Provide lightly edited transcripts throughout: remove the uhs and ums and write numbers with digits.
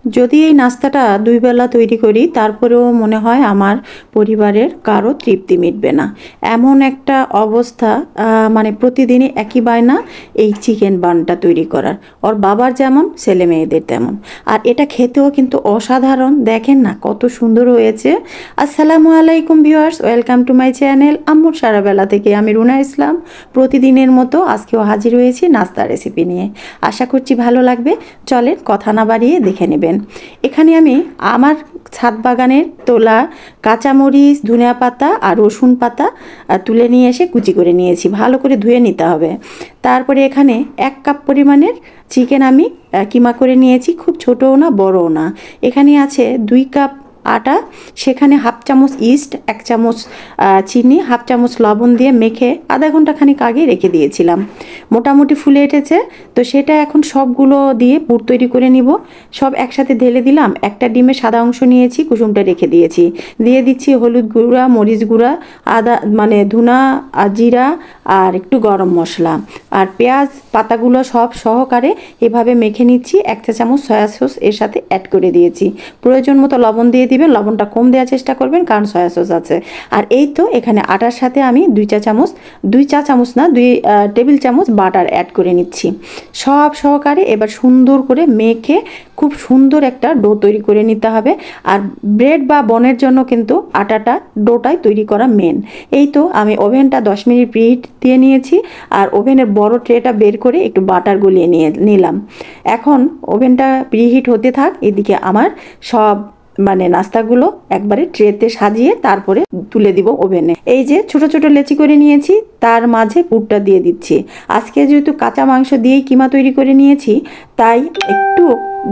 যদি এই নাস্তাটা 2 বেলা তৈরি করি তারপরেও মনে হয় আমার পরিবারের কারো তৃপ্তি মিটবে না। এমন একটা অবস্থা, মানে প্রতিদিনই একই বায়না এই চিকেন বানটা তৈরি করার। ওর বাবার যেমন ছেলে মেয়েদের তেমন। আর এটা খেতেও কিন্তু অসাধারণ, দেখেন না কত সুন্দর হয়েছে। আসসালামু আলাইকুম viewers, welcome to my channel আম্মুর সারাবেলা থেকে। আমি রুনা ইসলাম। প্রতিদিনের মতো আজকেও হাজির হয়েছি নাস্তা রেসিপি নিয়ে। আশা করছি ভালো লাগবে। চলেন কথা না বাড়িয়ে দেখে নেবেন। এখানে আমি আমার ছাদ বাগানের তোলা কাঁচামরিচ, ধনিয়া পাতা আর রসুন পাতা তুলে নিয়ে এসে কুচি করে নিয়েছি। ভালো করে ধুয়ে নিতে হবে। তারপরে এখানে 1 কাপ পরিমাণের চিকেন আমি কিমা করে নিয়েছি, খুব ছোটও না বড়ও না। এখানে আছে 2 কাপ আটা, সেখানে 1/2 চামচ ইস্ট, 1 চামচ চিনি, 1/2 চামচ লবণ দিয়ে মেখে আধা ঘন্টা খানিক আগে রেখে দিয়েছিলাম। মোটামুটি ফুলে উঠেছে, তো সেটা এখন সবগুলো দিয়ে পুর তৈরি করে নিব। সব একসাথে ঢেলে দিলাম। একটা ডিমের সাদা অংশ নিয়েছি, কুসুমটা রেখে দিয়েছি। দিয়ে দিচ্ছি হলুদ গুঁড়া, মরিচ গুঁড়া, আদা মানে ধুনা আর জিরা আর একটু গরম মশলা আর পেঁয়াজ পাতাগুলো সব সহকারে এভাবে মেখে নিচ্ছি। 1 চা চামচ সয়া সস এর সাথে অ্যাড করে দিয়েছি। প্রয়োজন মতো লবণ দিয়ে দিবেন, লবণটা কম দেওয়ার চেষ্টা করবেন কারণ সয়া সস আছে। আর এই তো এখানে আটার সাথে আমি 2 চা চামচ না 2 টেবিল চামচ বাটার অ্যাড করে নিচ্ছি। সব সহকারে এবার সুন্দর করে মেখে খুব সুন্দর একটা ডো তৈরি করে নিতে হবে। আর ব্রেড বা বনের জন্য কিন্তু আটাটা ডোটাই তৈরি করা মেন। এই তো আমি ওভেনটা 10 মিনিট প্রিহিট দিয়ে নিয়েছি। আর ওভেনের বড় ট্রেটা বের করে একটু বাটার গলিয়ে নিলাম। এখন ওভেনটা প্রিহিট হতে থাক, এদিকে আমার সব মানে নাস্তাগুলো একবারে ট্রেতে সাজিয়ে তারপরে তুলে দিব ওভেনে। এই যে ছোট ছোট লেচি করে নিয়েছি, তার মাঝে পুরটা দিয়ে দিচ্ছি। আজকে যেহেতু কাঁচা মাংস দিয়েই কিমা তৈরি করে নিয়েছি, তাই একটু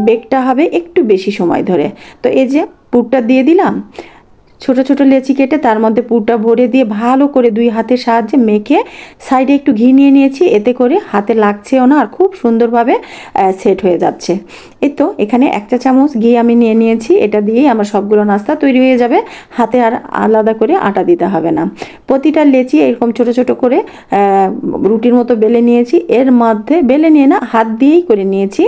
বেকটা হবে একটু বেশি সময় ধরে। তো এই যে পুরটা দিয়ে দিলাম, ছোট ছোট লেচি কেটে তার মধ্যে পুরটা ভরে দিয়ে ভালো করে 2 হাতের সাহায্যে মেখে সাইডে একটু ঘি নিয়ে নিয়েছি। এতে করে হাতে লাগছেও না আর খুব সুন্দরভাবে সেট হয়ে যাচ্ছে। এই তো এখানে 1 চা চামচ ঘি আমি নিয়ে নিয়েছি। এটা দিয়েই আমার সবগুলো নাস্তা তৈরি হয়ে যাবে। হাতে আর আলাদা করে আটা দিতে হবে না। প্রতিটা লেচি এরকম ছোট ছোট করে রুটির মতো বেলে নিয়েছি। এর মধ্যে বেলে নিয়ে না, হাত দিয়েই করে নিয়েছি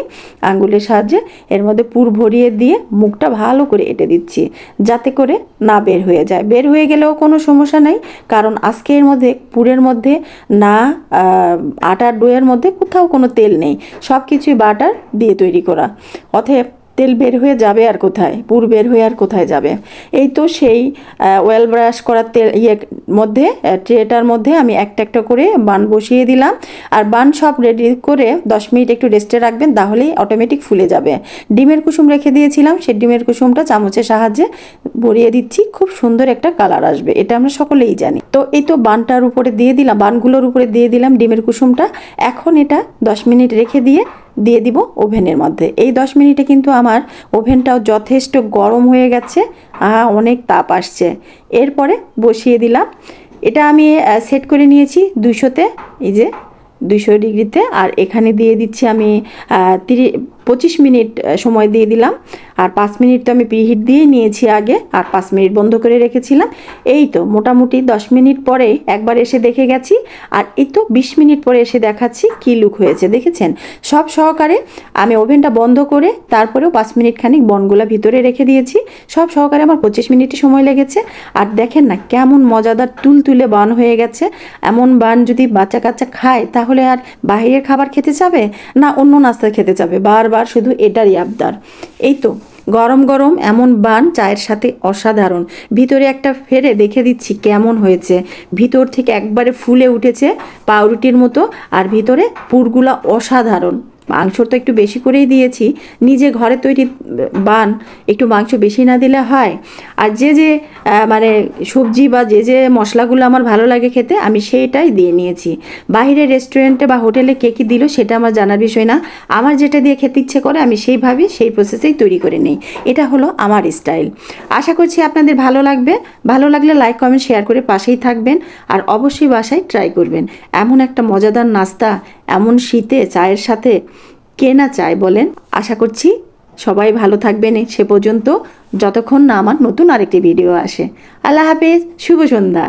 আঙ্গুলের সাহায্যে। এর মধ্যে পুর ভরিয়ে দিয়ে মুখটা ভালো করে এঁটে দিচ্ছি, যাতে করে না বের হয়ে যায়। বের হয়ে গেলেও কোনো সমস্যা নাই, কারণ আজকে এর মধ্যে পুরের মধ্যে না আটার ডোয়ের মধ্যে কোথাও কোনো তেল নেই, সব কিছুই বাটার দিয়ে তৈরি করা। অতএব তেল বের হয়ে যাবে আর কোথায়, পুর বের হয়ে আর কোথায় যাবে। এই তো সেই ওয়েল ব্রাশ করা তেল মধ্যে ট্রেটার মধ্যে আমি একটা একটা করে বান বসিয়ে দিলাম। আর বান সব রেডি করে 10 মিনিট একটু রেস্টে রাখবেন, তাহলেই অটোমেটিক ফুলে যাবে। ডিমের কুসুম রেখে দিয়েছিলাম, সেই ডিমের কুসুমটা চামচের সাহায্যে ভরিয়ে দিচ্ছি। খুব সুন্দর একটা কালার আসবে, এটা আমরা সকলেই জানি। তো এই তো বানটার উপরে দিয়ে দিলাম, বানগুলোর উপরে দিয়ে দিলাম ডিমের কুসুমটা। এখন এটা 10 মিনিট রেখে দিয়ে দিব ওভেনের মধ্যে। এই 10 মিনিটে কিন্তু আমার ওভেনটাও যথেষ্ট গরম হয়ে গেছে, অনেক তাপ আসছে। এরপরে বসিয়ে দিলাম। এটা আমি সেট করে নিয়েছি 200-তে, এই যে 200 ডিগ্রিতে। আর এখানে দিয়ে দিচ্ছি আমি 25 মিনিট সময় দিয়ে দিলাম। আর 5 মিনিট তো আমি প্রিহিট দিয়ে নিয়েছি আগে, আর 5 মিনিট বন্ধ করে রেখেছিলাম। এই তো মোটামুটি 10 মিনিট পরে একবার এসে দেখে গেছি। আর এই তো 20 মিনিট পরে এসে দেখাচ্ছি কি লুক হয়েছে, দেখেছেন? সব সহকারে আমি ওভেনটা বন্ধ করে তারপরেও 5 মিনিট খানিক বনগুলা ভিতরে রেখে দিয়েছি। সব সহকারে আমার 25 মিনিটই সময় লেগেছে। আর দেখেন না কেমন মজাদার তুলতুলে বান হয়ে গেছে। এমন বান যদি বাচ্চা কাচ্চা খায় তাহলে আর বাইরের খাবার খেতে যাবে না, অন্য নাস্তা খেতে যাবে, বারবার শুধু এটারই আবদার। এই তো গরম গরম এমন বান চায়ের সাথে অসাধারণ। ভিতরে একটা ফেরে দেখে দিচ্ছি কেমন হয়েছে। ভিতর থেকে একবারে ফুলে উঠেছে পাউরুটির মতো, আর ভিতরে পুরগুলা অসাধারণ। মাংস তো একটু বেশি করেই দিয়েছি, নিজে ঘরে তৈরি বান একটু মাংস বেশি না দিলে হয়। আর যে মানে সবজি বা যে মশলাগুলো আমার ভালো লাগে খেতে, আমি সেইটাই দিয়ে নিয়েছি। বাইরে রেস্টুরেন্টে বা হোটেলে কে কী দিল সেটা আমার জানার বিষয় না। আমার যেটা দিয়ে খেতে ইচ্ছে করে আমি সেইভাবেই সেই প্রসেসেই তৈরি করে নিই। এটা হলো আমার স্টাইল। আশা করছি আপনাদের ভালো লাগবে। ভালো লাগলে লাইক কমেন্ট শেয়ার করে পাশেই থাকবেন। আর অবশ্যই বাসায় ট্রাই করবেন। এমন একটা মজাদার নাস্তা এমন শীতে চায়ের সাথে কে না চায় বলেন? আশা করছি সবাই ভালো থাকবেন সে পর্যন্ত, যতক্ষণ না আমার নতুন আরেকটি ভিডিও আসে। আল্লাহ হাফেজ, শুভ সন্ধ্যা।